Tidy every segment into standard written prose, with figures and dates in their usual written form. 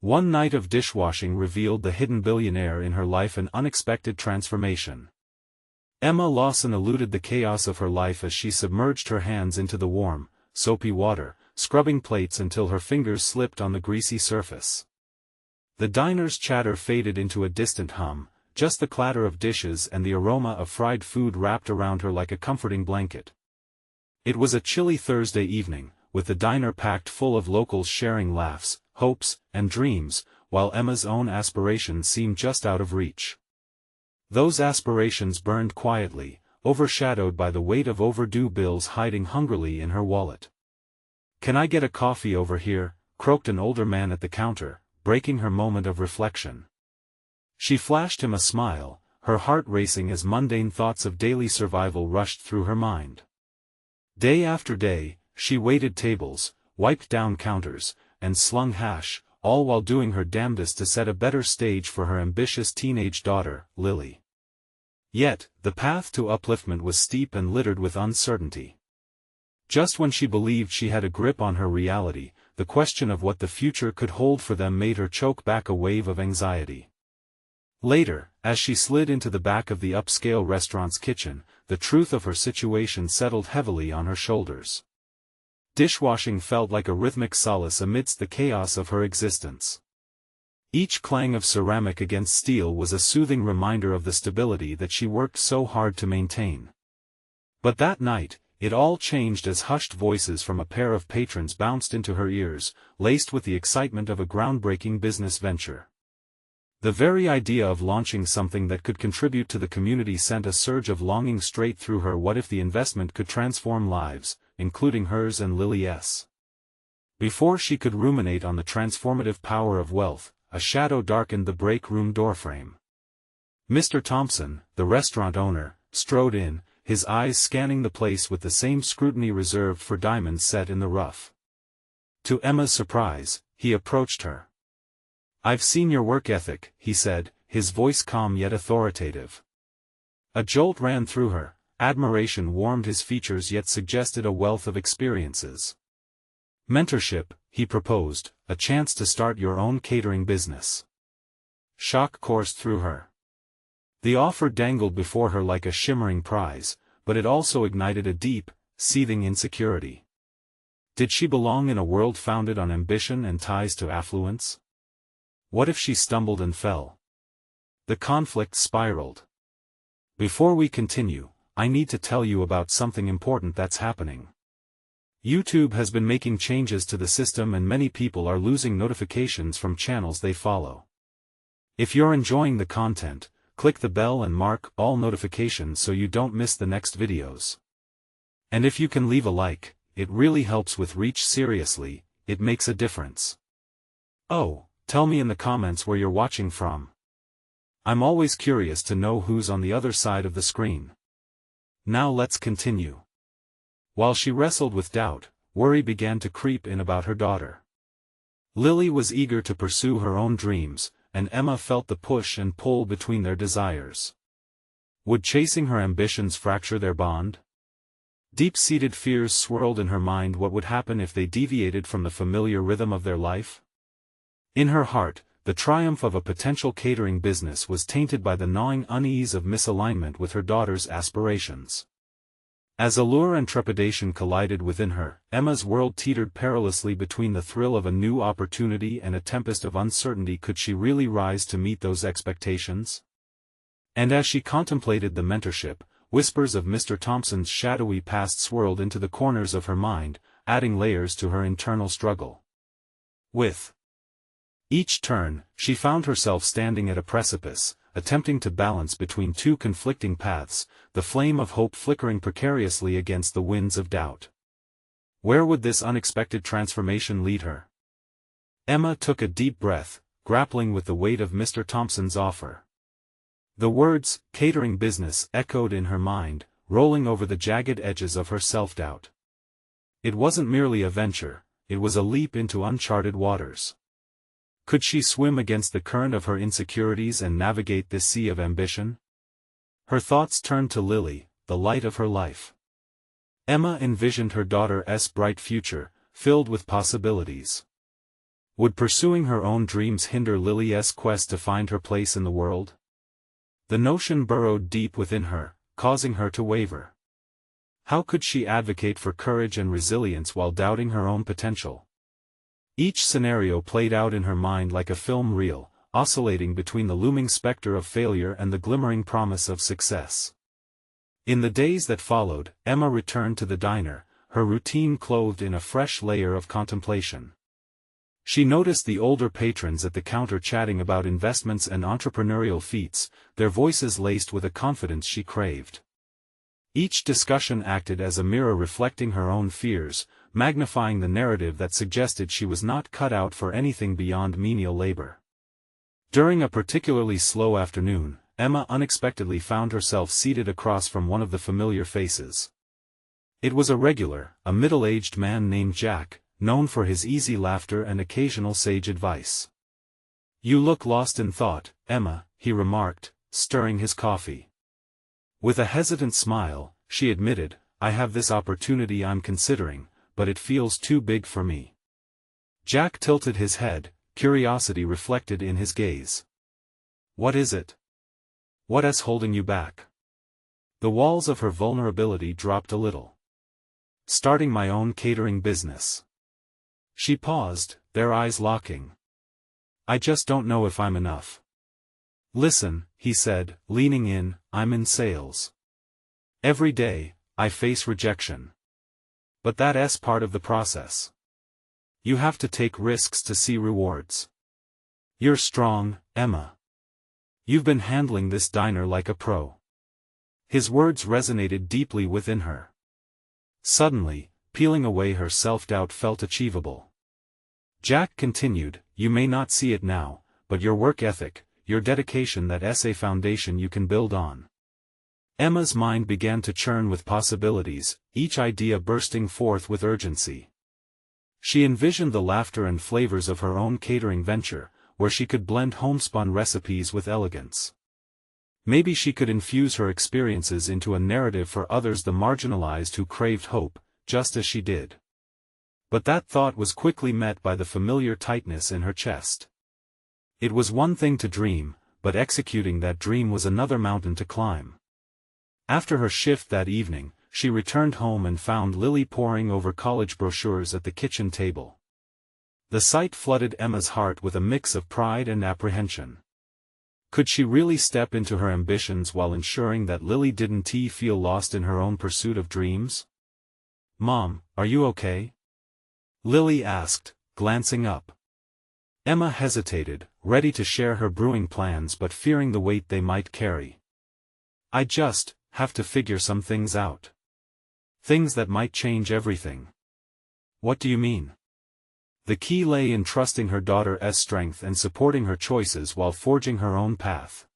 One night of dishwashing revealed the hidden billionaire in her life, an unexpected transformation. Emma Lawson eluded the chaos of her life as she submerged her hands into the warm, soapy water, scrubbing plates until her fingers slipped on the greasy surface. The diner's chatter faded into a distant hum, just the clatter of dishes and the aroma of fried food wrapped around her like a comforting blanket. It was a chilly Thursday evening, with the diner packed full of locals sharing laughs, hopes, and dreams, while Emma's own aspirations seemed just out of reach. Those aspirations burned quietly, overshadowed by the weight of overdue bills hiding hungrily in her wallet. "Can I get a coffee over here?" croaked an older man at the counter, breaking her moment of reflection. She flashed him a smile, her heart racing as mundane thoughts of daily survival rushed through her mind. Day after day, she waited tables, wiped down counters, and slung hash, all while doing her damnedest to set a better stage for her ambitious teenage daughter, Lily. Yet, the path to upliftment was steep and littered with uncertainty. Just when she believed she had a grip on her reality, the question of what the future could hold for them made her choke back a wave of anxiety. Later, as she slid into the back of the upscale restaurant's kitchen, the truth of her situation settled heavily on her shoulders. Dishwashing felt like a rhythmic solace amidst the chaos of her existence. Each clang of ceramic against steel was a soothing reminder of the stability that she worked so hard to maintain. But that night, it all changed as hushed voices from a pair of patrons bounced into her ears, laced with the excitement of a groundbreaking business venture. The very idea of launching something that could contribute to the community sent a surge of longing straight through her. What if the investment could transform lives, including hers and Lily's? Before she could ruminate on the transformative power of wealth, a shadow darkened the break room doorframe. Mr. Thompson, the restaurant owner, strode in, his eyes scanning the place with the same scrutiny reserved for diamonds set in the rough. To Emma's surprise, he approached her. "I've seen your work ethic," he said, his voice calm yet authoritative. A jolt ran through her, admiration warmed his features yet suggested a wealth of experiences. "Mentorship," he proposed, "a chance to start your own catering business." Shock coursed through her. The offer dangled before her like a shimmering prize, but it also ignited a deep, seething insecurity. Did she belong in a world founded on ambition and ties to affluence? What if she stumbled and fell? The conflict spiraled. Before we continue, I need to tell you about something important that's happening. YouTube has been making changes to the system and many people are losing notifications from channels they follow. If you're enjoying the content, click the bell and mark all notifications so you don't miss the next videos. And if you can leave a like, it really helps with reach. Seriously, it makes a difference. Oh, tell me in the comments where you're watching from. I'm always curious to know who's on the other side of the screen. Now let's continue. While she wrestled with doubt, worry began to creep in about her daughter. Lily was eager to pursue her own dreams, and Emma felt the push and pull between their desires. Would chasing her ambitions fracture their bond? Deep-seated fears swirled in her mind. What would happen if they deviated from the familiar rhythm of their life? In her heart, the triumph of a potential catering business was tainted by the gnawing unease of misalignment with her daughter's aspirations. As allure and trepidation collided within her, Emma's world teetered perilously between the thrill of a new opportunity and a tempest of uncertainty. Could she really rise to meet those expectations? And as she contemplated the mentorship, whispers of Mr. Thompson's shadowy past swirled into the corners of her mind, adding layers to her internal struggle. With each turn, she found herself standing at a precipice, attempting to balance between two conflicting paths, the flame of hope flickering precariously against the winds of doubt. Where would this unexpected transformation lead her? Emma took a deep breath, grappling with the weight of Mr. Thompson's offer. The words, catering business, echoed in her mind, rolling over the jagged edges of her self-doubt. It wasn't merely a venture, it was a leap into uncharted waters. Could she swim against the current of her insecurities and navigate this sea of ambition? Her thoughts turned to Lily, the light of her life. Emma envisioned her daughter's bright future, filled with possibilities. Would pursuing her own dreams hinder Lily's quest to find her place in the world? The notion burrowed deep within her, causing her to waver. How could she advocate for courage and resilience while doubting her own potential? Each scenario played out in her mind like a film reel, oscillating between the looming specter of failure and the glimmering promise of success. In the days that followed, Emma returned to the diner, her routine clothed in a fresh layer of contemplation. She noticed the older patrons at the counter chatting about investments and entrepreneurial feats, their voices laced with a confidence she craved. Each discussion acted as a mirror reflecting her own fears, magnifying the narrative that suggested she was not cut out for anything beyond menial labor. During a particularly slow afternoon, Emma unexpectedly found herself seated across from one of the familiar faces. It was a regular, a middle-aged man named Jack, known for his easy laughter and occasional sage advice. "You look lost in thought, Emma," he remarked, stirring his coffee. With a hesitant smile, she admitted, "I have this opportunity I'm considering, but it feels too big for me." Jack tilted his head, curiosity reflected in his gaze. "What is it? What's holding you back?" The walls of her vulnerability dropped a little. "Starting my own catering business." She paused, their eyes locking. "I just don't know if I'm enough." "Listen," he said, leaning in, "I'm in sales. Every day, I face rejection. But that's part of the process. You have to take risks to see rewards. You're strong, Emma. You've been handling this diner like a pro." His words resonated deeply within her. Suddenly, peeling away her self-doubt felt achievable. Jack continued, "You may not see it now, but your work ethic, your dedication, that's a foundation you can build on." Emma's mind began to churn with possibilities, each idea bursting forth with urgency. She envisioned the laughter and flavors of her own catering venture, where she could blend homespun recipes with elegance. Maybe she could infuse her experiences into a narrative for others, the marginalized who craved hope, just as she did. But that thought was quickly met by the familiar tightness in her chest. It was one thing to dream, but executing that dream was another mountain to climb. After her shift that evening, she returned home and found Lily poring over college brochures at the kitchen table. The sight flooded Emma's heart with a mix of pride and apprehension. Could she really step into her ambitions while ensuring that Lily didn't feel lost in her own pursuit of dreams? "Mom, are you okay?" Lily asked, glancing up. Emma hesitated, ready to share her brewing plans but fearing the weight they might carry. "I just have to figure some things out. Things that might change everything." "What do you mean?" The key lay in trusting her daughter's strength and supporting her choices while forging her own path.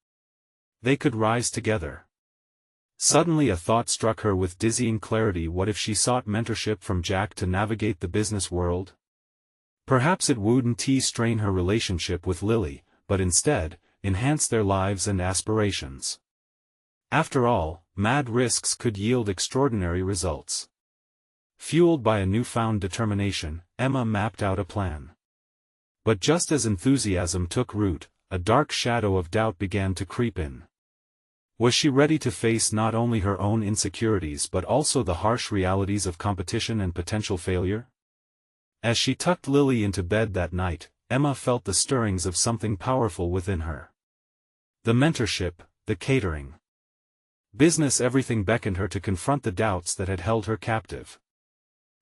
They could rise together. Suddenly a thought struck her with dizzying clarity. What if she sought mentorship from Jack to navigate the business world? Perhaps it wouldn't strain her relationship with Lily, but instead, enhance their lives and aspirations. After all, mad risks could yield extraordinary results. Fueled by a newfound determination, Emma mapped out a plan. But just as enthusiasm took root, a dark shadow of doubt began to creep in. Was she ready to face not only her own insecurities but also the harsh realities of competition and potential failure? As she tucked Lily into bed that night, Emma felt the stirrings of something powerful within her. The mentorship, the catering business, everything beckoned her to confront the doubts that had held her captive.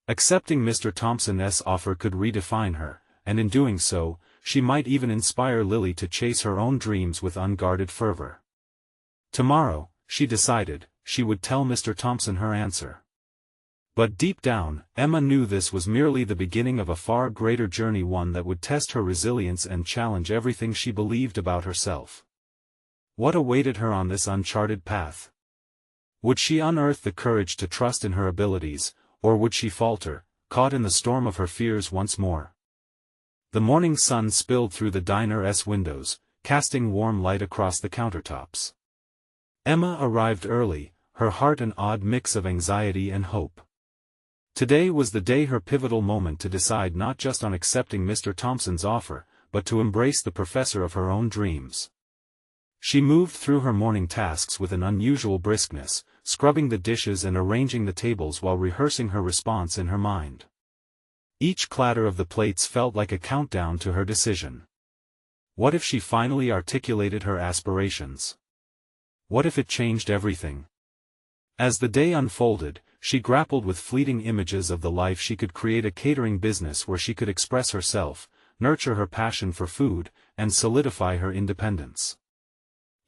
Accepting Mr. Thompson's offer could redefine her, and in doing so, she might even inspire Lily to chase her own dreams with unguarded fervor. Tomorrow, she decided, she would tell Mr. Thompson her answer. But deep down, Emma knew this was merely the beginning of a far greater journey, one that would test her resilience and challenge everything she believed about herself. What awaited her on this uncharted path? Would she unearth the courage to trust in her abilities, or would she falter, caught in the storm of her fears once more? The morning sun spilled through the diner's windows, casting warm light across the countertops. Emma arrived early, her heart an odd mix of anxiety and hope. Today was the day, her pivotal moment to decide not just on accepting Mr. Thompson's offer, but to embrace the professor of her own dreams. She moved through her morning tasks with an unusual briskness, scrubbing the dishes and arranging the tables while rehearsing her response in her mind. Each clatter of the plates felt like a countdown to her decision. What if she finally articulated her aspirations? What if it changed everything? As the day unfolded, she grappled with fleeting images of the life she could create: a catering business where she could express herself, nurture her passion for food, and solidify her independence.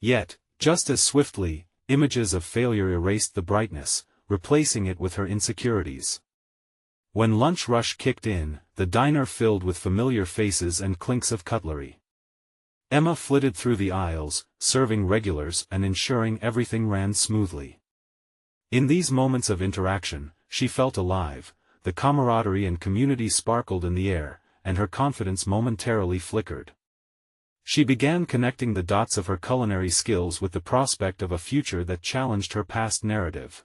Yet, just as swiftly, images of failure erased the brightness, replacing it with her insecurities. When lunch rush kicked in, the diner filled with familiar faces and clinks of cutlery. Emma flitted through the aisles, serving regulars and ensuring everything ran smoothly. In these moments of interaction, she felt alive, the camaraderie and community sparkled in the air, and her confidence momentarily flickered. She began connecting the dots of her culinary skills with the prospect of a future that challenged her past narrative.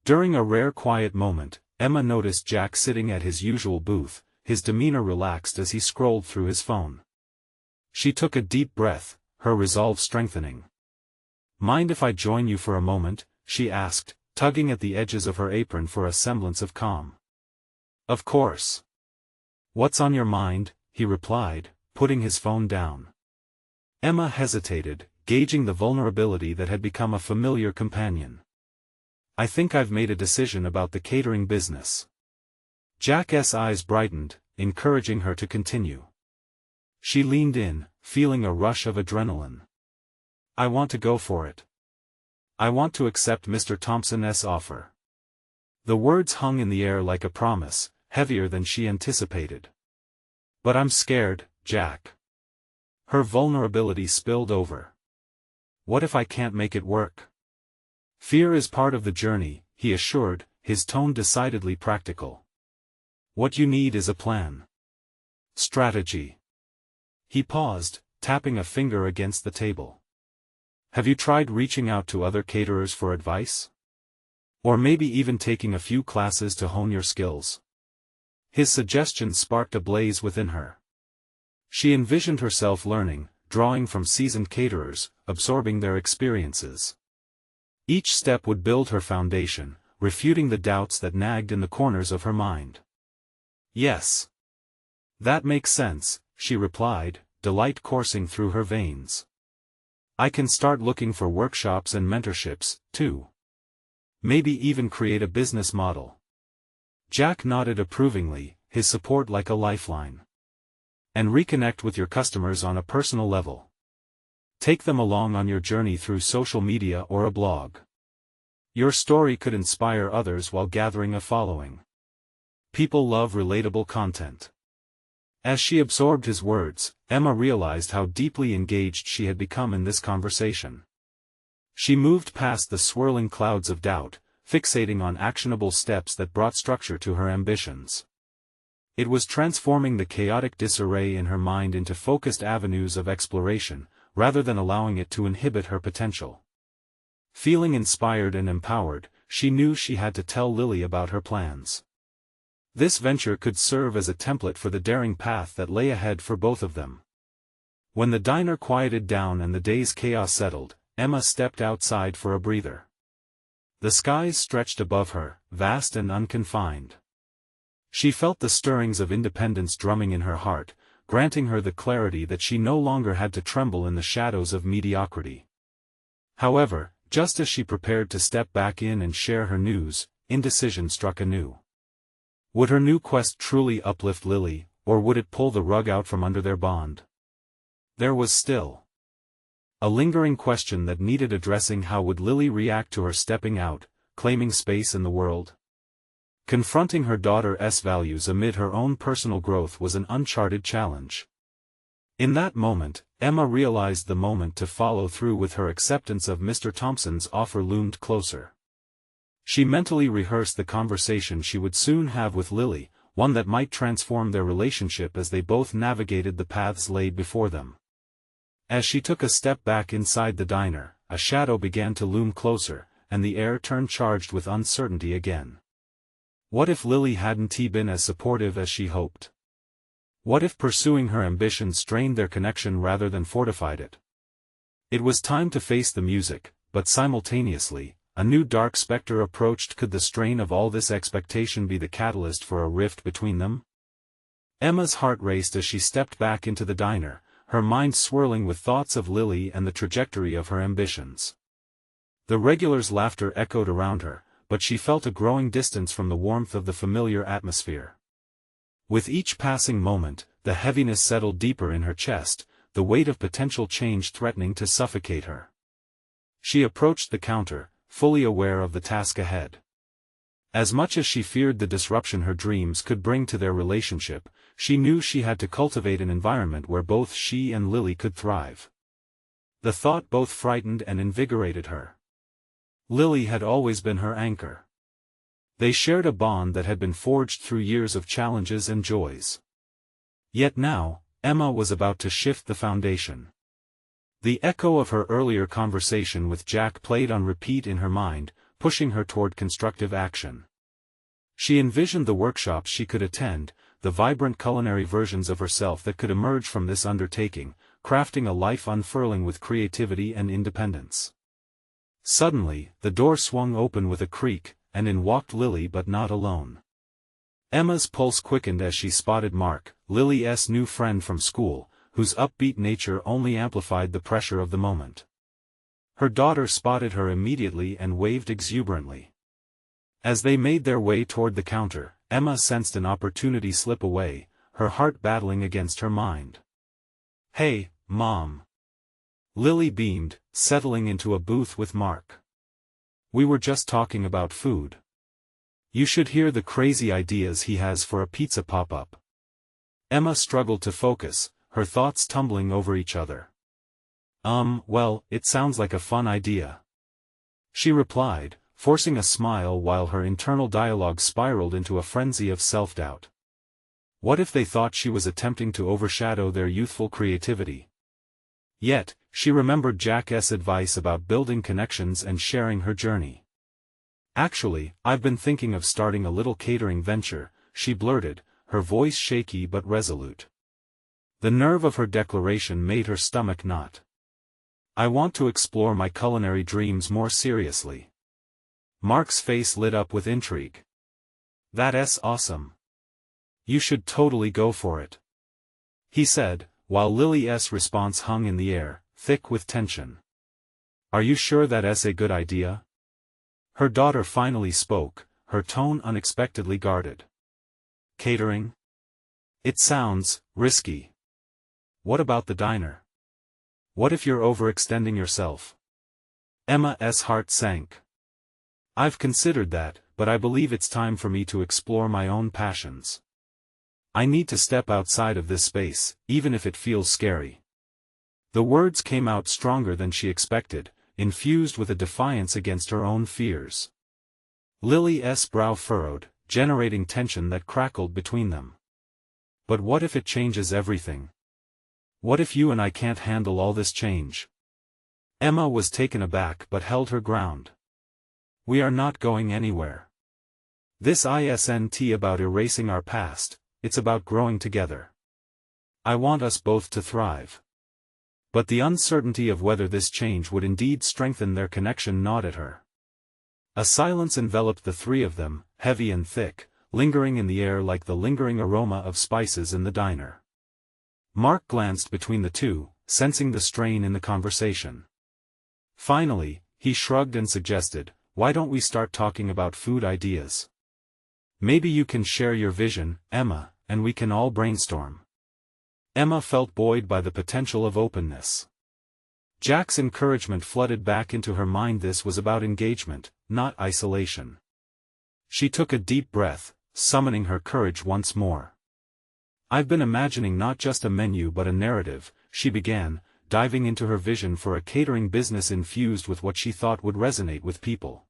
During a rare quiet moment, Emma noticed Jack sitting at his usual booth, his demeanor relaxed as he scrolled through his phone. She took a deep breath, her resolve strengthening. "Mind if I join you for a moment?" she asked, tugging at the edges of her apron for a semblance of calm. "Of course. What's on your mind?" he replied, putting his phone down. Emma hesitated, gauging the vulnerability that had become a familiar companion. "I think I've made a decision about the catering business." Jack's eyes brightened, encouraging her to continue. She leaned in, feeling a rush of adrenaline. "I want to go for it. I want to accept Mr. Thompson's offer." The words hung in the air like a promise, heavier than she anticipated. "But I'm scared, Jack." Her vulnerability spilled over. "What if I can't make it work?" "Fear is part of the journey," he assured, his tone decidedly practical. "What you need is a plan. Strategy." He paused, tapping a finger against the table. "Have you tried reaching out to other caterers for advice? Or maybe even taking a few classes to hone your skills?" His suggestion sparked a blaze within her. She envisioned herself learning, drawing from seasoned caterers, absorbing their experiences. Each step would build her foundation, refuting the doubts that nagged in the corners of her mind. "Yes. That makes sense," she replied, delight coursing through her veins. "I can start looking for workshops and mentorships, too. Maybe even create a business model." Jack nodded approvingly, his support like a lifeline. "And reconnect with your customers on a personal level. Take them along on your journey through social media or a blog. Your story could inspire others while gathering a following. People love relatable content." As she absorbed his words, Emma realized how deeply engaged she had become in this conversation. She moved past the swirling clouds of doubt, fixating on actionable steps that brought structure to her ambitions. It was transforming the chaotic disarray in her mind into focused avenues of exploration, rather than allowing it to inhibit her potential. Feeling inspired and empowered, she knew she had to tell Lily about her plans. This venture could serve as a template for the daring path that lay ahead for both of them. When the diner quieted down and the day's chaos settled, Emma stepped outside for a breather. The skies stretched above her, vast and unconfined. She felt the stirrings of independence drumming in her heart, granting her the clarity that she no longer had to tremble in the shadows of mediocrity. However, just as she prepared to step back in and share her news, indecision struck anew. Would her new quest truly uplift Lily, or would it pull the rug out from under their bond? There was still a lingering question that needed addressing: how would Lily react to her stepping out, claiming space in the world? Confronting her daughter's values amid her own personal growth was an uncharted challenge. In that moment, Emma realized the moment to follow through with her acceptance of Mr. Thompson's offer loomed closer. She mentally rehearsed the conversation she would soon have with Lily, one that might transform their relationship as they both navigated the paths laid before them. As she took a step back inside the diner, a shadow began to loom closer, and the air turned charged with uncertainty again. What if Lily hadn't been as supportive as she hoped? What if pursuing her ambition strained their connection rather than fortified it? It was time to face the music, but simultaneously, a new dark specter approached. Could the strain of all this expectation be the catalyst for a rift between them? Emma's heart raced as she stepped back into the diner, her mind swirling with thoughts of Lily and the trajectory of her ambitions. The regulars' laughter echoed around her, but she felt a growing distance from the warmth of the familiar atmosphere. With each passing moment, the heaviness settled deeper in her chest, the weight of potential change threatening to suffocate her. She approached the counter, fully aware of the task ahead. As much as she feared the disruption her dreams could bring to their relationship, she knew she had to cultivate an environment where both she and Lily could thrive. The thought both frightened and invigorated her. Lily had always been her anchor. They shared a bond that had been forged through years of challenges and joys. Yet now, Emma was about to shift the foundation. The echo of her earlier conversation with Jack played on repeat in her mind, pushing her toward constructive action. She envisioned the workshops she could attend, the vibrant culinary versions of herself that could emerge from this undertaking, crafting a life unfurling with creativity and independence. Suddenly, the door swung open with a creak, and in walked Lily, but not alone. Emma's pulse quickened as she spotted Mark, Lily's new friend from school, whose upbeat nature only amplified the pressure of the moment. Her daughter spotted her immediately and waved exuberantly. As they made their way toward the counter, Emma sensed an opportunity slip away, her heart battling against her mind. "Hey, Mom." Lily beamed, settling into a booth with Mark. "We were just talking about food. You should hear the crazy ideas he has for a pizza pop-up." Emma struggled to focus, her thoughts tumbling over each other. Well, it sounds like a fun idea," she replied, forcing a smile while her internal dialogue spiraled into a frenzy of self-doubt. What if they thought she was attempting to overshadow their youthful creativity? Yet, she remembered Jack's advice about building connections and sharing her journey. "Actually, I've been thinking of starting a little catering venture," she blurted, her voice shaky but resolute. The nerve of her declaration made her stomach knot. "I want to explore my culinary dreams more seriously." Mark's face lit up with intrigue. "That's awesome. You should totally go for it," he said, while Lily's response hung in the air, thick with tension. "Are you sure that's a good idea?" Her daughter finally spoke, her tone unexpectedly guarded. "Catering? It sounds risky. What about the diner? What if you're overextending yourself?" Emma's heart sank. "I've considered that, but I believe it's time for me to explore my own passions. I need to step outside of this space, even if it feels scary." The words came out stronger than she expected, infused with a defiance against her own fears. Lily's brow furrowed, generating tension that crackled between them. "But what if it changes everything? What if you and I can't handle all this change?" Emma was taken aback but held her ground. "We are not going anywhere. This isn't about erasing our past, it's about growing together. I want us both to thrive." But the uncertainty of whether this change would indeed strengthen their connection gnawed at her. A silence enveloped the three of them, heavy and thick, lingering in the air like the lingering aroma of spices in the diner. Mark glanced between the two, sensing the strain in the conversation. Finally, he shrugged and suggested, "Why don't we start talking about food ideas? Maybe you can share your vision, Emma, and we can all brainstorm." Emma felt buoyed by the potential of openness. Jack's encouragement flooded back into her mind. This was about engagement, not isolation. She took a deep breath, summoning her courage once more. "I've been imagining not just a menu but a narrative," she began, diving into her vision for a catering business infused with what she thought would resonate with people.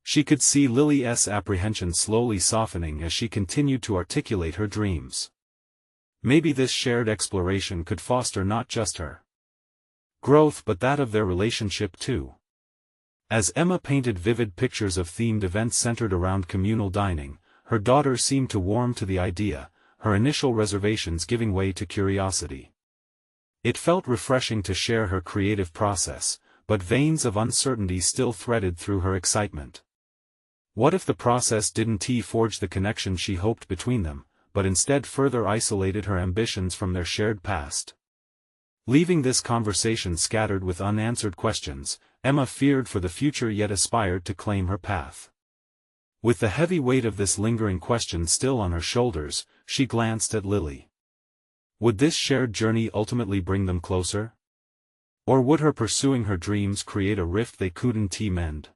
She could see Lily's apprehension slowly softening as she continued to articulate her dreams. Maybe this shared exploration could foster not just her growth but that of their relationship too. As Emma painted vivid pictures of themed events centered around communal dining, her daughter seemed to warm to the idea, her initial reservations giving way to curiosity. It felt refreshing to share her creative process, but veins of uncertainty still threaded through her excitement. What if the process didn't forge the connection she hoped between them, but instead further isolated her ambitions from their shared past? Leaving this conversation scattered with unanswered questions, Emma feared for the future yet aspired to claim her path. With the heavy weight of this lingering question still on her shoulders, she glanced at Lily. Would this shared journey ultimately bring them closer? Or would her pursuing her dreams create a rift they couldn't mend?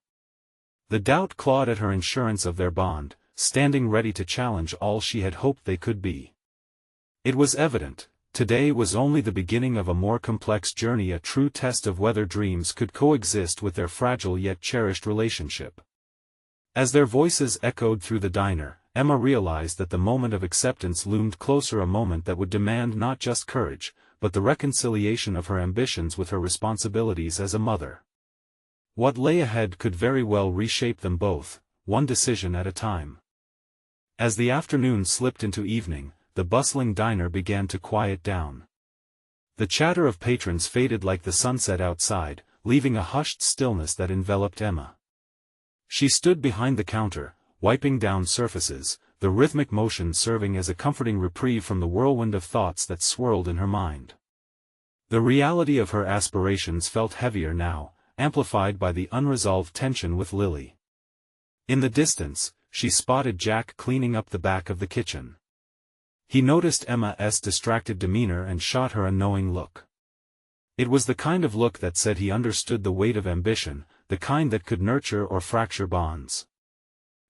The doubt clawed at her insurance of their bond, standing ready to challenge all she had hoped they could be. It was evident, today was only the beginning of a more complex journey, a true test of whether dreams could coexist with their fragile yet cherished relationship. As their voices echoed through the diner, Emma realized that the moment of acceptance loomed closer, a moment that would demand not just courage, but the reconciliation of her ambitions with her responsibilities as a mother. What lay ahead could very well reshape them both, one decision at a time. As the afternoon slipped into evening, the bustling diner began to quiet down. The chatter of patrons faded like the sunset outside, leaving a hushed stillness that enveloped Emma. She stood behind the counter, wiping down surfaces, the rhythmic motion serving as a comforting reprieve from the whirlwind of thoughts that swirled in her mind. The reality of her aspirations felt heavier now, amplified by the unresolved tension with Lily. In the distance, she spotted Jack cleaning up the back of the kitchen. He noticed Emma's distracted demeanor and shot her a knowing look. It was the kind of look that said he understood the weight of ambition, the kind that could nurture or fracture bonds.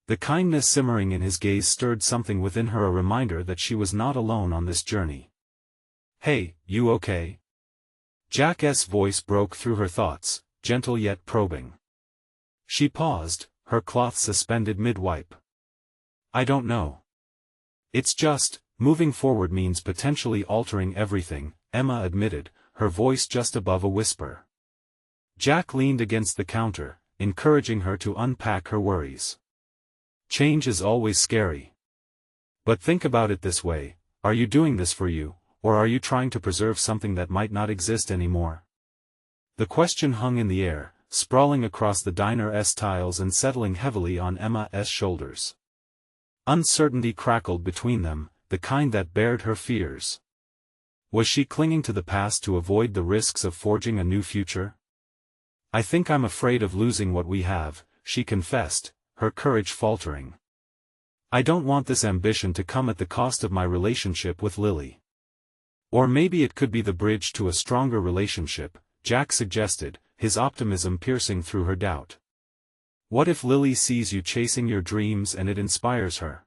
The kindness simmering in his gaze stirred something within her, a reminder that she was not alone on this journey. "Hey, you okay?" Jack's voice broke through her thoughts, gentle yet probing. She paused, her cloth suspended mid-wipe. "I don't know. It's just, moving forward means potentially altering everything," Emma admitted, her voice just above a whisper. Jack leaned against the counter, encouraging her to unpack her worries. "Change is always scary. But think about it this way, are you doing this for you, or are you trying to preserve something that might not exist anymore?" The question hung in the air, sprawling across the diner's tiles and settling heavily on Emma's shoulders. Uncertainty crackled between them, the kind that bared her fears. Was she clinging to the past to avoid the risks of forging a new future? "I think I'm afraid of losing what we have," she confessed, her courage faltering. "I don't want this ambition to come at the cost of my relationship with Lily." "Or maybe it could be the bridge to a stronger relationship," Jack suggested, his optimism piercing through her doubt. "What if Lily sees you chasing your dreams and it inspires her?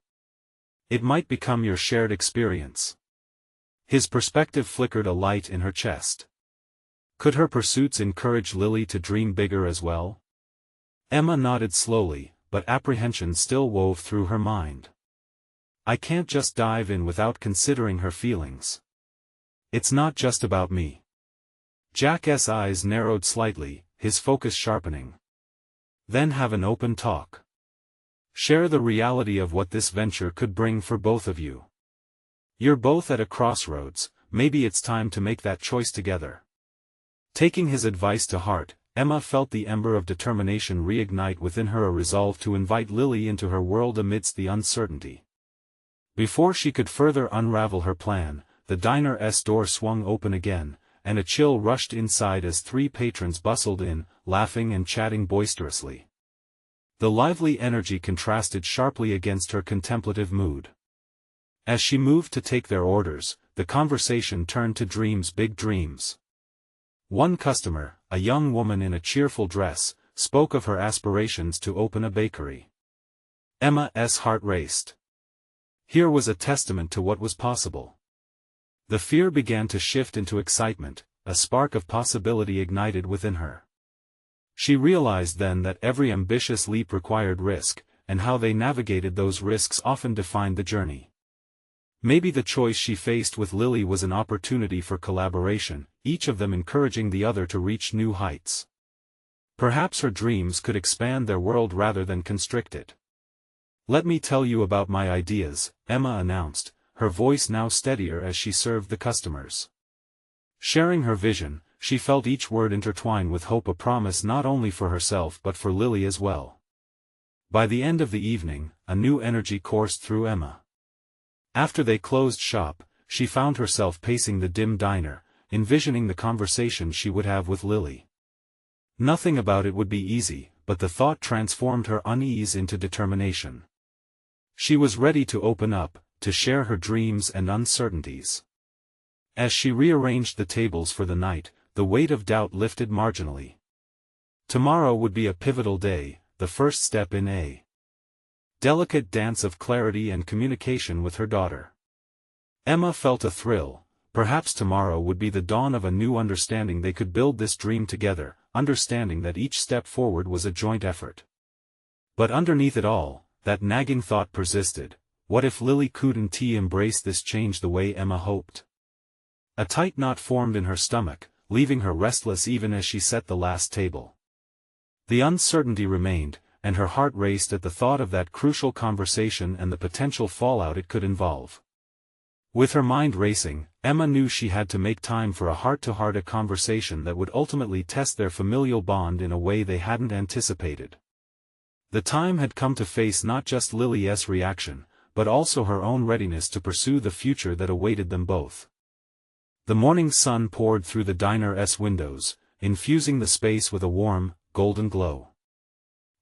It might become your shared experience." His perspective flickered a light in her chest. Could her pursuits encourage Lily to dream bigger as well? Emma nodded slowly, but apprehension still wove through her mind. "I can't just dive in without considering her feelings. It's not just about me." Jack's eyes narrowed slightly, his focus sharpening. "Then have an open talk. Share the reality of what this venture could bring for both of you. You're both at a crossroads, maybe it's time to make that choice together." Taking his advice to heart, Emma felt the ember of determination reignite within her, a resolve to invite Lily into her world amidst the uncertainty. Before she could further unravel her plan, the diner's door swung open again, and a chill rushed inside as 3 patrons bustled in, laughing and chatting boisterously. The lively energy contrasted sharply against her contemplative mood. As she moved to take their orders, the conversation turned to dreams, big dreams. One customer, a young woman in a cheerful dress, spoke of her aspirations to open a bakery. Emma's heart raced. Here was a testament to what was possible. The fear began to shift into excitement, a spark of possibility ignited within her. She realized then that every ambitious leap required risk, and how they navigated those risks often defined the journey. Maybe the choice she faced with Lily was an opportunity for collaboration, each of them encouraging the other to reach new heights. Perhaps her dreams could expand their world rather than constrict it. "Let me tell you about my ideas," Emma announced, her voice now steadier as she served the customers. Sharing her vision, she felt each word intertwine with hope, a promise not only for herself but for Lily as well. By the end of the evening, a new energy coursed through Emma. After they closed shop, she found herself pacing the dim diner, envisioning the conversation she would have with Lily. Nothing about it would be easy, but the thought transformed her unease into determination. She was ready to open up, to share her dreams and uncertainties. As she rearranged the tables for the night, the weight of doubt lifted marginally. Tomorrow would be a pivotal day, the first step in a delicate dance of clarity and communication with her daughter. Emma felt a thrill. Perhaps tomorrow would be the dawn of a new understanding. They could build this dream together, understanding that each step forward was a joint effort. But underneath it all, that nagging thought persisted: what if Lily couldn't embrace this change the way Emma hoped? A tight knot formed in her stomach, leaving her restless even as she set the last table. The uncertainty remained, and her heart raced at the thought of that crucial conversation and the potential fallout it could involve. With her mind racing, Emma knew she had to make time for a heart-to-heart conversation that would ultimately test their familial bond in a way they hadn't anticipated. The time had come to face not just Lily's reaction, but also her own readiness to pursue the future that awaited them both. The morning sun poured through the diner's windows, infusing the space with a warm, golden glow.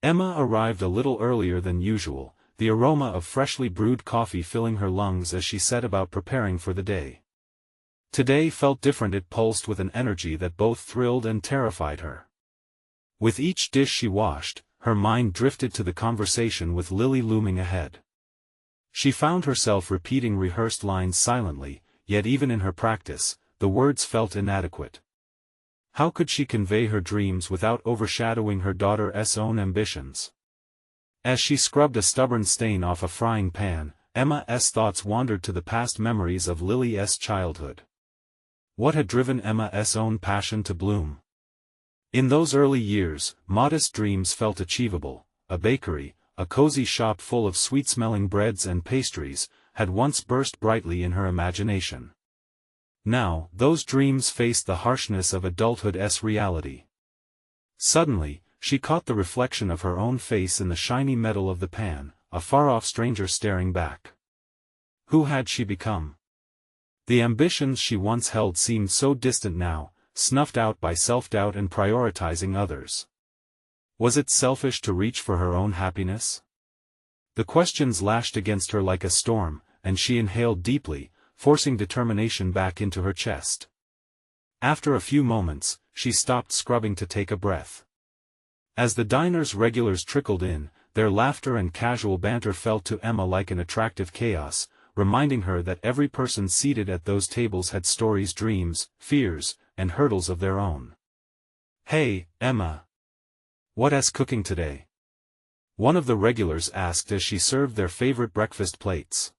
Emma arrived a little earlier than usual, the aroma of freshly brewed coffee filling her lungs as she set about preparing for the day. Today felt different. It pulsed with an energy that both thrilled and terrified her. With each dish she washed, her mind drifted to the conversation with Lily looming ahead. She found herself repeating rehearsed lines silently, yet even in her practice, the words felt inadequate. How could she convey her dreams without overshadowing her daughter's own ambitions? As she scrubbed a stubborn stain off a frying pan, Emma's thoughts wandered to the past memories of Lily's childhood. What had driven Emma's own passion to bloom? In those early years, modest dreams felt achievable. A bakery, a cozy shop full of sweet-smelling breads and pastries, had once burst brightly in her imagination. Now, those dreams faced the harshness of adulthood's reality. Suddenly, she caught the reflection of her own face in the shiny metal of the pan, a far-off stranger staring back. Who had she become? The ambitions she once held seemed so distant now, snuffed out by self-doubt and prioritizing others. Was it selfish to reach for her own happiness? The questions lashed against her like a storm, and she inhaled deeply, forcing determination back into her chest. After a few moments, she stopped scrubbing to take a breath. As the diner's regulars trickled in, their laughter and casual banter felt to Emma like an attractive chaos, reminding her that every person seated at those tables had stories, dreams, fears, and hurdles of their own. "Hey, Emma. What's cooking today?" one of the regulars asked as she served their favorite breakfast plates.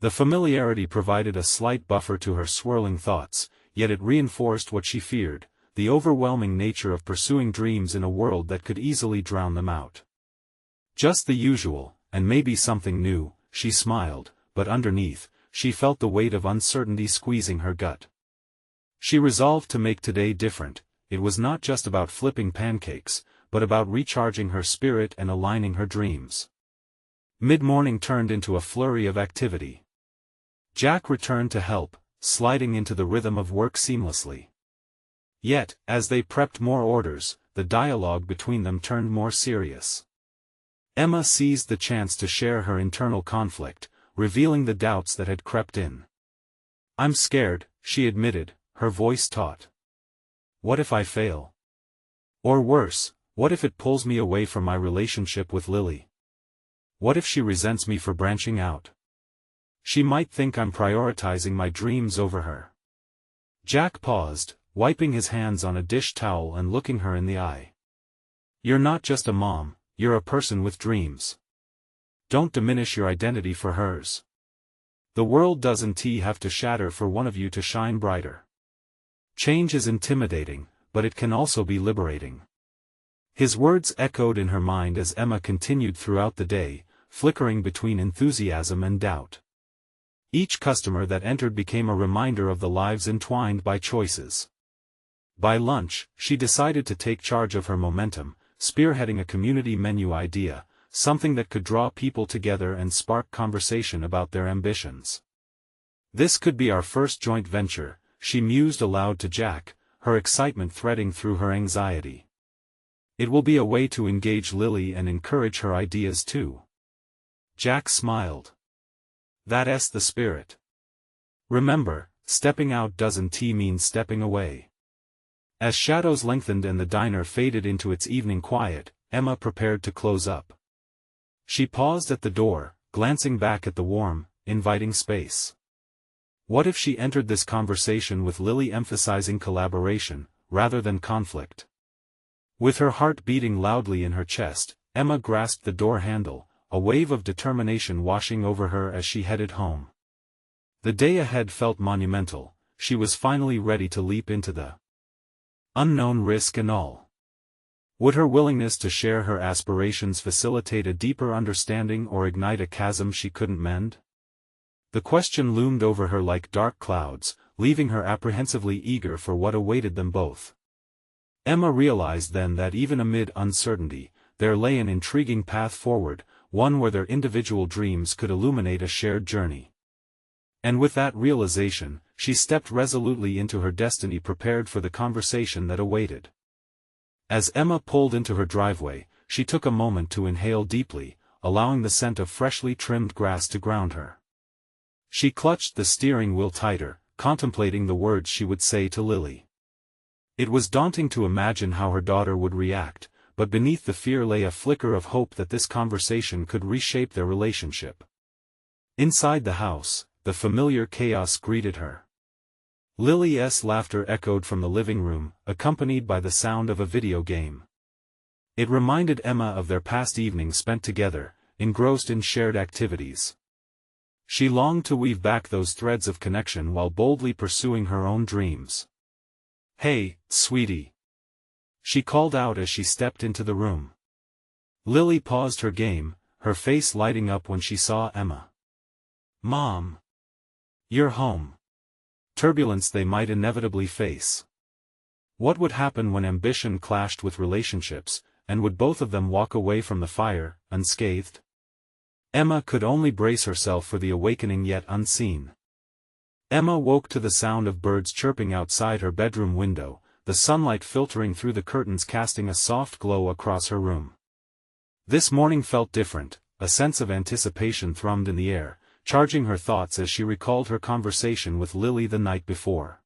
The familiarity provided a slight buffer to her swirling thoughts, yet it reinforced what she feared: the overwhelming nature of pursuing dreams in a world that could easily drown them out. "Just the usual, and maybe something new," she smiled, but underneath, she felt the weight of uncertainty squeezing her gut. She resolved to make today different. It was not just about flipping pancakes, but about recharging her spirit and aligning her dreams. Mid-morning turned into a flurry of activity. Jack returned to help, sliding into the rhythm of work seamlessly. Yet, as they prepped more orders, the dialogue between them turned more serious. Emma seized the chance to share her internal conflict, revealing the doubts that had crept in. "I'm scared," she admitted, her voice taut. "What if I fail? Or worse, what if it pulls me away from my relationship with Lily? What if she resents me for branching out? She might think I'm prioritizing my dreams over her." Jack paused, wiping his hands on a dish towel and looking her in the eye. "You're not just a mom, you're a person with dreams. Don't diminish your identity for hers. The world doesn't have to shatter for one of you to shine brighter. Change is intimidating, but it can also be liberating." His words echoed in her mind as Emma continued throughout the day, flickering between enthusiasm and doubt. Each customer that entered became a reminder of the lives entwined by choices. By lunch, she decided to take charge of her momentum, spearheading a community menu idea, something that could draw people together and spark conversation about their ambitions. "This could be our first joint venture," she mused aloud to Jack, her excitement threading through her anxiety. "It will be a way to engage Lily and encourage her ideas too." Jack smiled. "That's the spirit. Remember, stepping out doesn't mean stepping away." As shadows lengthened and the diner faded into its evening quiet, Emma prepared to close up. She paused at the door, glancing back at the warm, inviting space. What if she entered this conversation with Lily emphasizing collaboration, rather than conflict? With her heart beating loudly in her chest, Emma grasped the door handle, a wave of determination washing over her as she headed home. The day ahead felt monumental. She was finally ready to leap into the unknown, risk and all. Would her willingness to share her aspirations facilitate a deeper understanding or ignite a chasm she couldn't mend? The question loomed over her like dark clouds, leaving her apprehensively eager for what awaited them both. Emma realized then that even amid uncertainty, there lay an intriguing path forward, one where their individual dreams could illuminate a shared journey. And with that realization, she stepped resolutely into her destiny, prepared for the conversation that awaited. As Emma pulled into her driveway, she took a moment to inhale deeply, allowing the scent of freshly trimmed grass to ground her. She clutched the steering wheel tighter, contemplating the words she would say to Lily. It was daunting to imagine how her daughter would react, but beneath the fear lay a flicker of hope that this conversation could reshape their relationship. Inside the house, the familiar chaos greeted her. Lily's laughter echoed from the living room, accompanied by the sound of a video game. It reminded Emma of their past evenings spent together, engrossed in shared activities. She longed to weave back those threads of connection while boldly pursuing her own dreams. "Hey, sweetie," she called out as she stepped into the room. Lily paused her game, her face lighting up when she saw Emma. "Mom. You're home." Turbulence they might inevitably face. What would happen when ambition clashed with relationships, and would both of them walk away from the fire, unscathed? Emma could only brace herself for the awakening yet unseen. Emma woke to the sound of birds chirping outside her bedroom window, the sunlight filtering through the curtains casting a soft glow across her room. This morning felt different, a sense of anticipation thrummed in the air, charging her thoughts as she recalled her conversation with Lily the night before.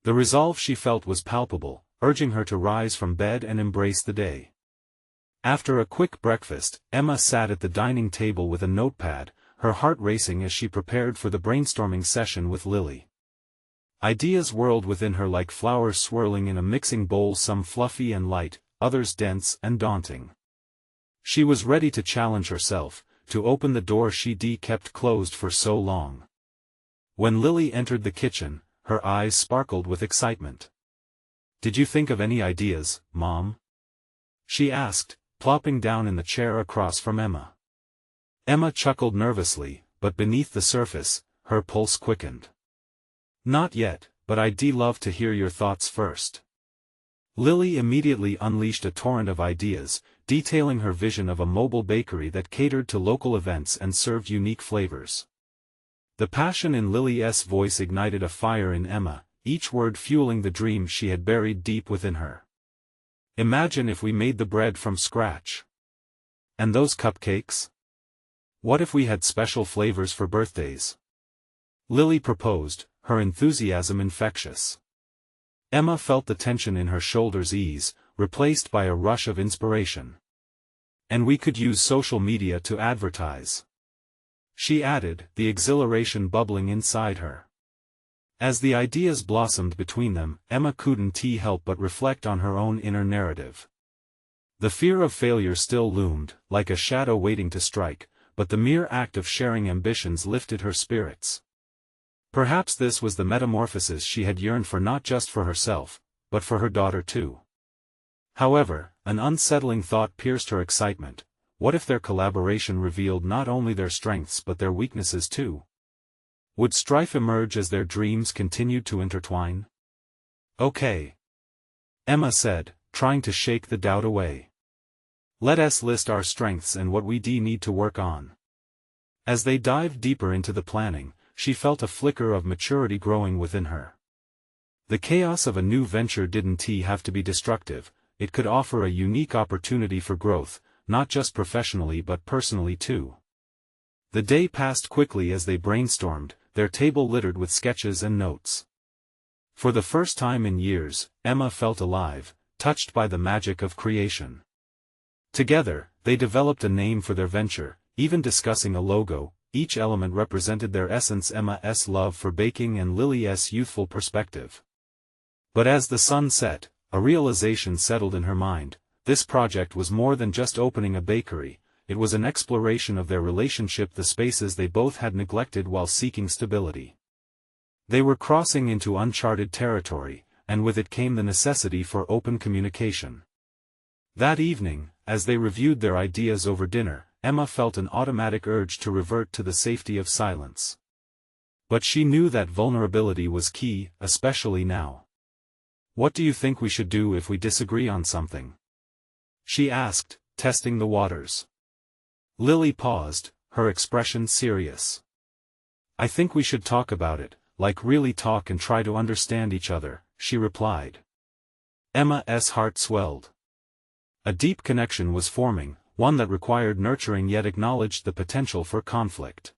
The resolve she felt was palpable, urging her to rise from bed and embrace the day. After a quick breakfast, Emma sat at the dining table with a notepad, her heart racing as she prepared for the brainstorming session with Lily. Ideas whirled within her like flowers swirling in a mixing bowl, some fluffy and light, others dense and daunting. She was ready to challenge herself, to open the door she'd kept closed for so long. When Lily entered the kitchen, her eyes sparkled with excitement. "Did you think of any ideas, Mom?" she asked, plopping down in the chair across from Emma. Emma chuckled nervously, but beneath the surface, her pulse quickened. "Not yet, but I'd love to hear your thoughts first." Lily immediately unleashed a torrent of ideas, detailing her vision of a mobile bakery that catered to local events and served unique flavors. The passion in Lily's voice ignited a fire in Emma, each word fueling the dream she had buried deep within her. "Imagine if we made the bread from scratch. And those cupcakes? What if we had special flavors for birthdays?" Lily proposed, her enthusiasm infectious. Emma felt the tension in her shoulders ease, replaced by a rush of inspiration. "And we could use social media to advertise," she added, the exhilaration bubbling inside her. As the ideas blossomed between them, Emma couldn't help but reflect on her own inner narrative. The fear of failure still loomed, like a shadow waiting to strike, but the mere act of sharing ambitions lifted her spirits. Perhaps this was the metamorphosis she had yearned for, not just for herself, but for her daughter too. However, an unsettling thought pierced her excitement. what if their collaboration revealed not only their strengths but their weaknesses too? Would strife emerge as their dreams continued to intertwine? Okay, Emma said, trying to shake the doubt away. Let us list our strengths and what we need to work on. As they dived deeper into the planning, she felt a flicker of maturity growing within her. The chaos of a new venture didn't have to be destructive, it could offer a unique opportunity for growth, not just professionally but personally too. The day passed quickly as they brainstormed, their table littered with sketches and notes. For the first time in years, Emma felt alive, touched by the magic of creation. Together, they developed a name for their venture, even discussing a logo. Each element represented their essence: Emma's love for baking and Lily's youthful perspective. But as the sun set, a realization settled in her mind. This project was more than just opening a bakery, it was an exploration of their relationship, the spaces they both had neglected while seeking stability. They were crossing into uncharted territory, and with it came the necessity for open communication. That evening, as they reviewed their ideas over dinner, Emma felt an automatic urge to revert to the safety of silence. But she knew that vulnerability was key, especially now. What do you think we should do if we disagree on something? She asked, testing the waters. Lily paused, her expression serious. I think we should talk about it, like really talk and try to understand each other, she replied. Emma's heart swelled. A deep connection was forming, one that required nurturing yet acknowledged the potential for conflict.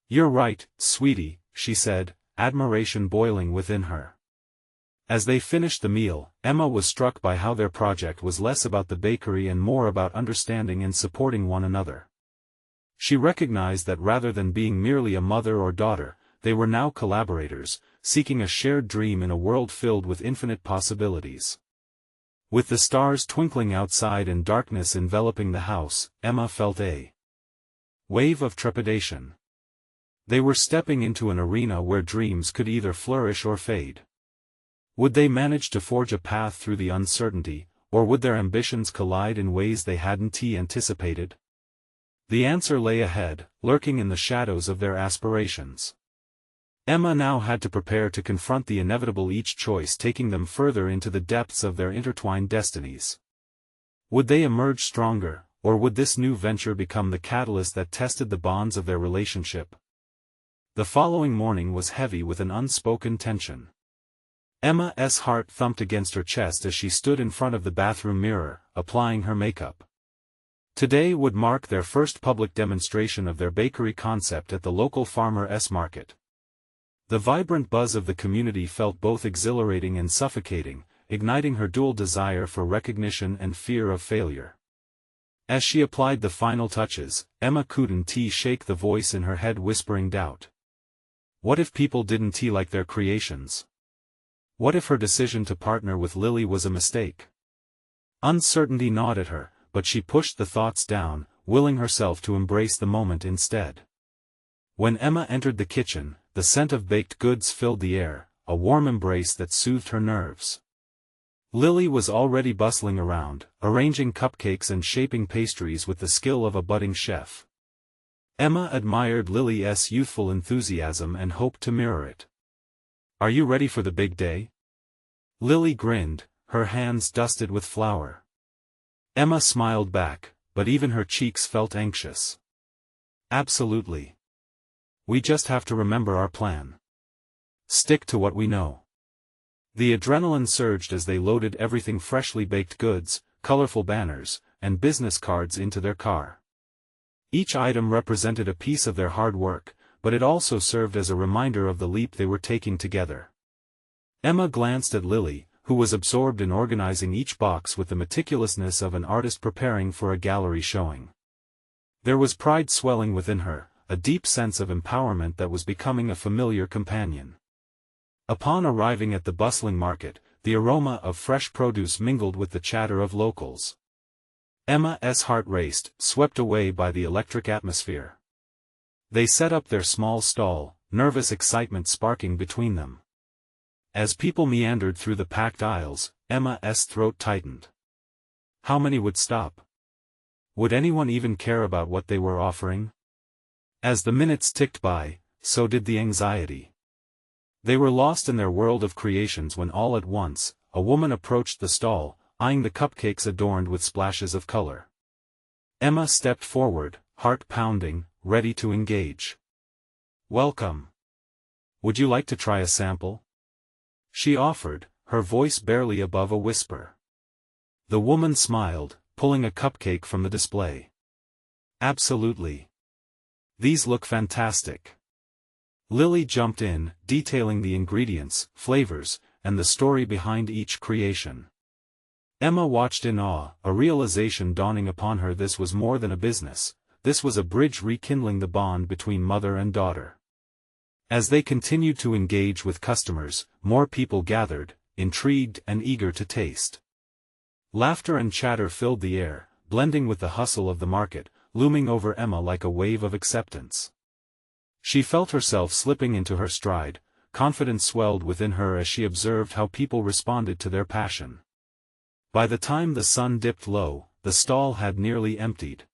You're right, sweetie, she said, admiration boiling within her. As they finished the meal, Emma was struck by how their project was less about the bakery and more about understanding and supporting one another. She recognized that rather than being merely a mother or daughter, they were now collaborators, seeking a shared dream in a world filled with infinite possibilities. With the stars twinkling outside and darkness enveloping the house, Emma felt a wave of trepidation. They were stepping into an arena where dreams could either flourish or fade. Would they manage to forge a path through the uncertainty, or would their ambitions collide in ways they hadn't anticipated? The answer lay ahead, lurking in the shadows of their aspirations. Emma now had to prepare to confront the inevitable, each choice taking them further into the depths of their intertwined destinies. Would they emerge stronger, or would this new venture become the catalyst that tested the bonds of their relationship? The following morning was heavy with an unspoken tension. Emma's heart thumped against her chest as she stood in front of the bathroom mirror, applying her makeup. Today would mark their first public demonstration of their bakery concept at the local farmer's market. The vibrant buzz of the community felt both exhilarating and suffocating, igniting her dual desire for recognition and fear of failure. As she applied the final touches, Emma couldn't shake the voice in her head whispering doubt. What if people didn't like their creations? What if her decision to partner with Lily was a mistake? Uncertainty gnawed at her, but she pushed the thoughts down, willing herself to embrace the moment instead. When Emma entered the kitchen, the scent of baked goods filled the air, a warm embrace that soothed her nerves. Lily was already bustling around, arranging cupcakes and shaping pastries with the skill of a budding chef. Emma admired Lily's youthful enthusiasm and hoped to mirror it. Are you ready for the big day? Lily grinned, her hands dusted with flour. Emma smiled back, but even her cheeks felt anxious. Absolutely. We just have to remember our plan. Stick to what we know. The adrenaline surged as they loaded everything: freshly baked goods, colorful banners, and business cards into their car. Each item represented a piece of their hard work, but it also served as a reminder of the leap they were taking together. Emma glanced at Lily, who was absorbed in organizing each box with the meticulousness of an artist preparing for a gallery showing. There was pride swelling within her, a deep sense of empowerment that was becoming a familiar companion. Upon arriving at the bustling market, the aroma of fresh produce mingled with the chatter of locals. Emma's heart raced, swept away by the electric atmosphere. They set up their small stall, nervous excitement sparking between them. As people meandered through the packed aisles, Emma's throat tightened. How many would stop? Would anyone even care about what they were offering? As the minutes ticked by, so did the anxiety. They were lost in their world of creations when all at once, a woman approached the stall, eyeing the cupcakes adorned with splashes of color. Emma stepped forward, heart pounding, ready to engage. "Welcome. Would you like to try a sample?" she offered, her voice barely above a whisper. The woman smiled, pulling a cupcake from the display. "Absolutely. These look fantastic." Lily jumped in, detailing the ingredients, flavors, and the story behind each creation. Emma watched in awe, a realization dawning upon her. This was more than a business, this was a bridge rekindling the bond between mother and daughter. As they continued to engage with customers, more people gathered, intrigued and eager to taste. Laughter and chatter filled the air, blending with the hustle of the market, looming over Emma like a wave of acceptance. She felt herself slipping into her stride, confidence swelled within her as she observed how people responded to their passion. By the time the sun dipped low, the stall had nearly emptied.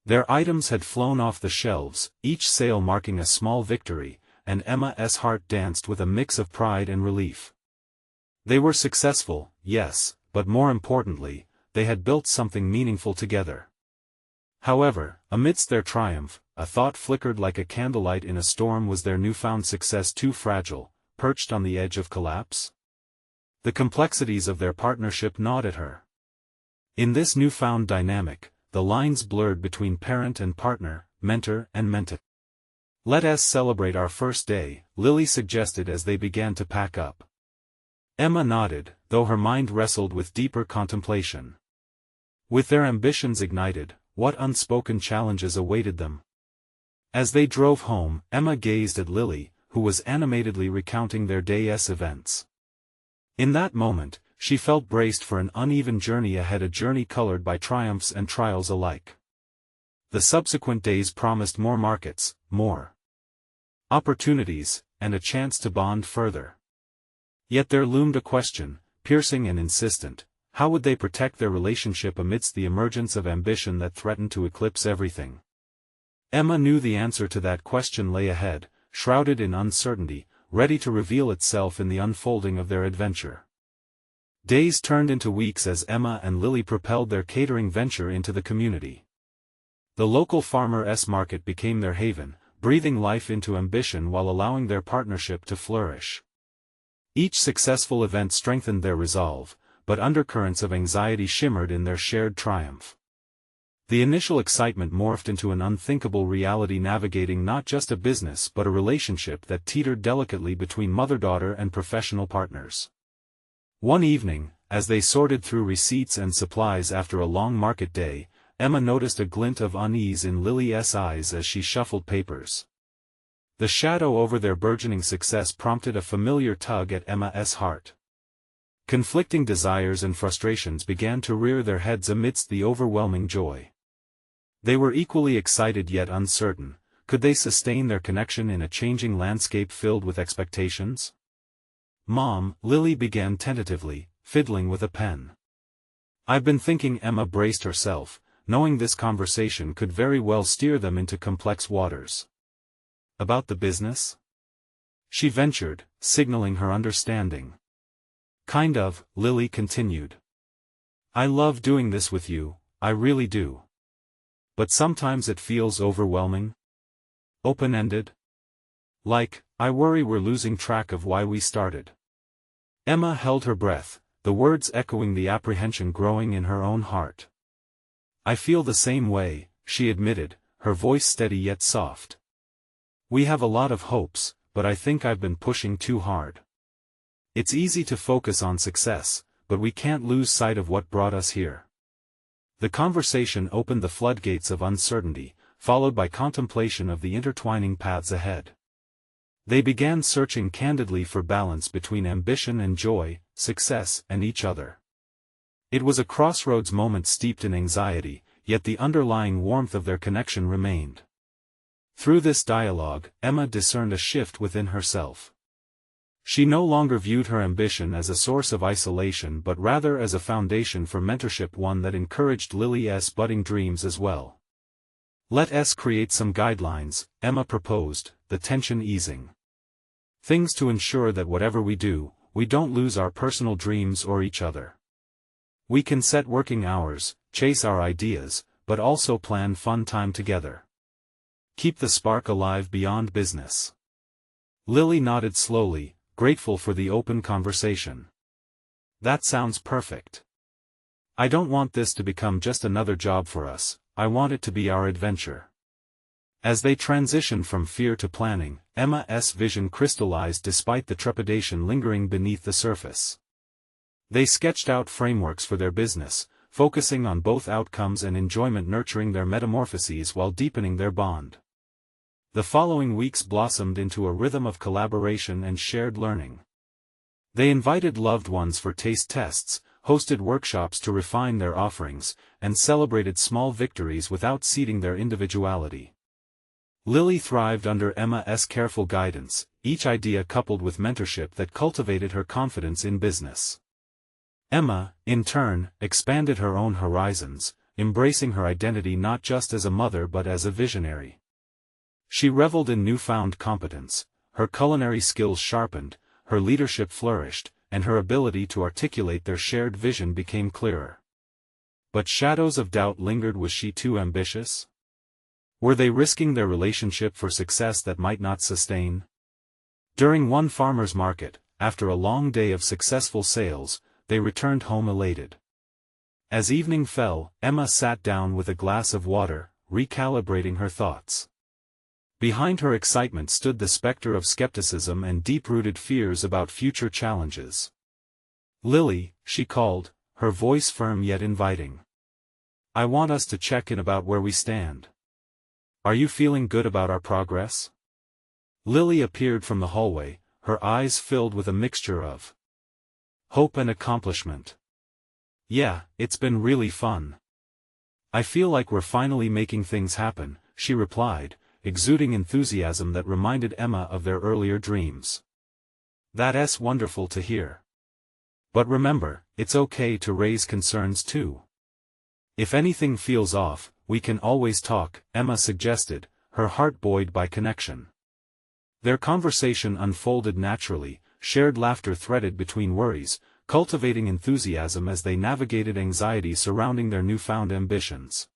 Their items had flown off the shelves, each sale marking a small victory, and Emma's heart danced with a mix of pride and relief. They were successful, yes, but more importantly, they had built something meaningful together. However, amidst their triumph, a thought flickered like a candlelight in a storm. Was their newfound success too fragile, perched on the edge of collapse? The complexities of their partnership gnawed at her. In this newfound dynamic, the lines blurred between parent and partner, mentor and mentee. "Let us celebrate our first day," Lily suggested as they began to pack up. Emma nodded, though her mind wrestled with deeper contemplation. With their ambitions ignited, what unspoken challenges awaited them? As they drove home, Emma gazed at Lily, who was animatedly recounting their day's events. In that moment, she felt braced for an uneven journey ahead, a journey colored by triumphs and trials alike. The subsequent days promised more markets, more opportunities, and a chance to bond further. Yet there loomed a question, piercing and insistent: how would they protect their relationship amidst the emergence of ambition that threatened to eclipse everything? Emma knew the answer to that question lay ahead, shrouded in uncertainty, ready to reveal itself in the unfolding of their adventure. Days turned into weeks as Emma and Lily propelled their catering venture into the community. The local farmers' market became their haven, breathing life into ambition while allowing their partnership to flourish. Each successful event strengthened their resolve, but undercurrents of anxiety shimmered in their shared triumph. The initial excitement morphed into an unthinkable reality, navigating not just a business but a relationship that teetered delicately between mother-daughter and professional partners. One evening, as they sorted through receipts and supplies after a long market day, Emma noticed a glint of unease in Lily's eyes as she shuffled papers. The shadow over their burgeoning success prompted a familiar tug at Emma's heart. Conflicting desires and frustrations began to rear their heads amidst the overwhelming joy. They were equally excited yet uncertain. Could they sustain their connection in a changing landscape filled with expectations? "Mom," Lily began tentatively, fiddling with a pen. "I've been thinking." Emma braced herself, knowing this conversation could very well steer them into complex waters. "About the business?" she ventured, signaling her understanding. "Kind of," Lily continued. "I love doing this with you, I really do. But sometimes it feels overwhelming. Open-ended. Like, I worry we're losing track of why we started." Emma held her breath, the words echoing the apprehension growing in her own heart. "I feel the same way," she admitted, her voice steady yet soft. "We have a lot of hopes, but I think I've been pushing too hard. It's easy to focus on success, but we can't lose sight of what brought us here." The conversation opened the floodgates of uncertainty, followed by contemplation of the intertwining paths ahead. They began searching candidly for balance between ambition and joy, success and each other. It was a crossroads moment steeped in anxiety, yet the underlying warmth of their connection remained. Through this dialogue, Emma discerned a shift within herself. She no longer viewed her ambition as a source of isolation but rather as a foundation for mentorship, one that encouraged Lily's budding dreams as well. "Let us create some guidelines," Emma proposed, the tension easing. "Things to ensure that whatever we do, we don't lose our personal dreams or each other. We can set working hours, chase our ideas, but also plan fun time together. Keep the spark alive beyond business." Lily nodded slowly, grateful for the open conversation. "That sounds perfect. I don't want this to become just another job for us, I want it to be our adventure." As they transitioned from fear to planning, Emma's vision crystallized despite the trepidation lingering beneath the surface. They sketched out frameworks for their business, focusing on both outcomes and enjoyment, nurturing their metamorphoses while deepening their bond. The following weeks blossomed into a rhythm of collaboration and shared learning. They invited loved ones for taste tests, hosted workshops to refine their offerings, and celebrated small victories without ceding their individuality. Lily thrived under Emma's careful guidance, each idea coupled with mentorship that cultivated her confidence in business. Emma, in turn, expanded her own horizons, embracing her identity not just as a mother but as a visionary. She reveled in newfound competence, her culinary skills sharpened, her leadership flourished, and her ability to articulate their shared vision became clearer. But shadows of doubt lingered. Was she too ambitious? Were they risking their relationship for success that might not sustain? During one farmer's market, after a long day of successful sales, they returned home elated. As evening fell, Emma sat down with a glass of water, recalibrating her thoughts. Behind her excitement stood the specter of skepticism and deep-rooted fears about future challenges. "Lily," she called, her voice firm yet inviting. "I want us to check in about where we stand. Are you feeling good about our progress?" Lily appeared from the hallway, her eyes filled with a mixture of hope and accomplishment. "Yeah, it's been really fun. I feel like we're finally making things happen," she replied, exuding enthusiasm that reminded Emma of their earlier dreams. "That's wonderful to hear. But remember, it's okay to raise concerns too. If anything feels off, we can always talk," Emma suggested, her heart buoyed by connection. Their conversation unfolded naturally, shared laughter threaded between worries, cultivating enthusiasm as they navigated anxiety surrounding their newfound ambitions.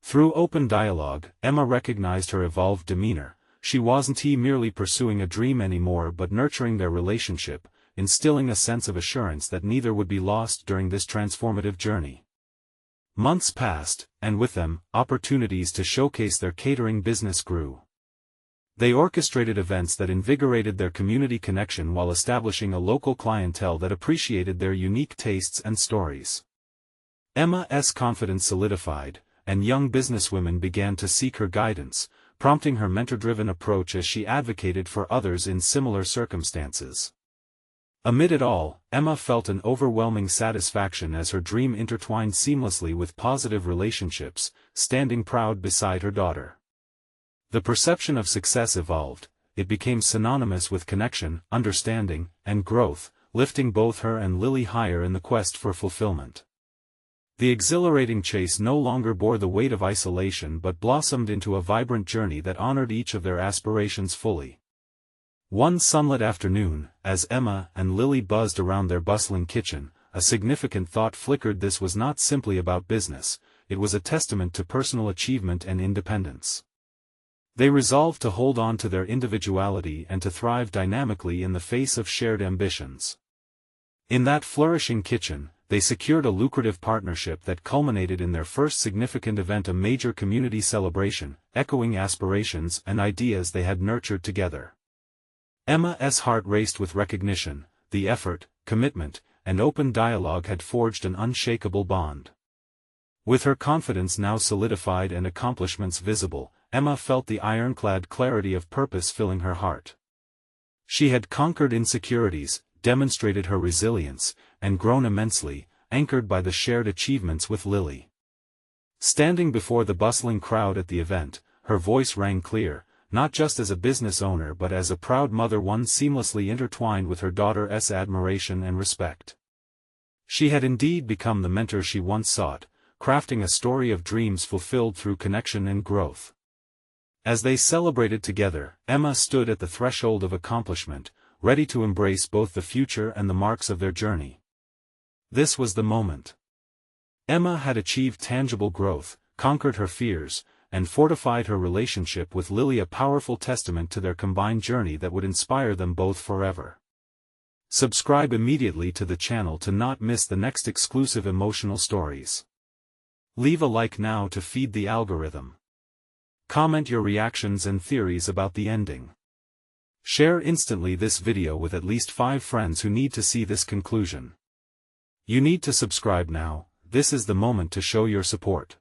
Through open dialogue, Emma recognized her evolved demeanor. She wasn't merely pursuing a dream anymore but nurturing their relationship, instilling a sense of assurance that neither would be lost during this transformative journey. Months passed, and with them, opportunities to showcase their catering business grew. They orchestrated events that invigorated their community connection while establishing a local clientele that appreciated their unique tastes and stories. Emma's confidence solidified, and young businesswomen began to seek her guidance, prompting her mentor-driven approach as she advocated for others in similar circumstances. Amid it all, Emma felt an overwhelming satisfaction as her dream intertwined seamlessly with positive relationships, standing proud beside her daughter. The perception of success evolved, it became synonymous with connection, understanding, and growth, lifting both her and Lily higher in the quest for fulfillment. The exhilarating chase no longer bore the weight of isolation but blossomed into a vibrant journey that honored each of their aspirations fully. One sunlit afternoon, as Emma and Lily buzzed around their bustling kitchen, a significant thought flickered. This was not simply about business, it was a testament to personal achievement and independence. They resolved to hold on to their individuality and to thrive dynamically in the face of shared ambitions. In that flourishing kitchen, they secured a lucrative partnership that culminated in their first significant event, a major community celebration, echoing aspirations and ideas they had nurtured together. Emma's heart raced with recognition. The effort, commitment, and open dialogue had forged an unshakable bond. With her confidence now solidified and accomplishments visible, Emma felt the ironclad clarity of purpose filling her heart. She had conquered insecurities, demonstrated her resilience, and grown immensely, anchored by the shared achievements with Lily. Standing before the bustling crowd at the event, her voice rang clear, not just as a business owner but as a proud mother, one seamlessly intertwined with her daughter's admiration and respect. She had indeed become the mentor she once sought, crafting a story of dreams fulfilled through connection and growth. As they celebrated together, Emma stood at the threshold of accomplishment, ready to embrace both the future and the marks of their journey. This was the moment. Emma had achieved tangible growth, conquered her fears, and fortified her relationship with Lily, a powerful testament to their combined journey that would inspire them both forever. Subscribe immediately to the channel to not miss the next exclusive emotional stories. Leave a like now to feed the algorithm. Comment your reactions and theories about the ending. Share instantly this video with at least 5 friends who need to see this conclusion. You need to subscribe now. This is the moment to show your support.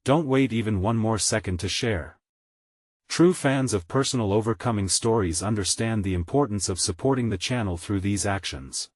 Don't wait even one more second to share. True fans of personal overcoming stories understand the importance of supporting the channel through these actions.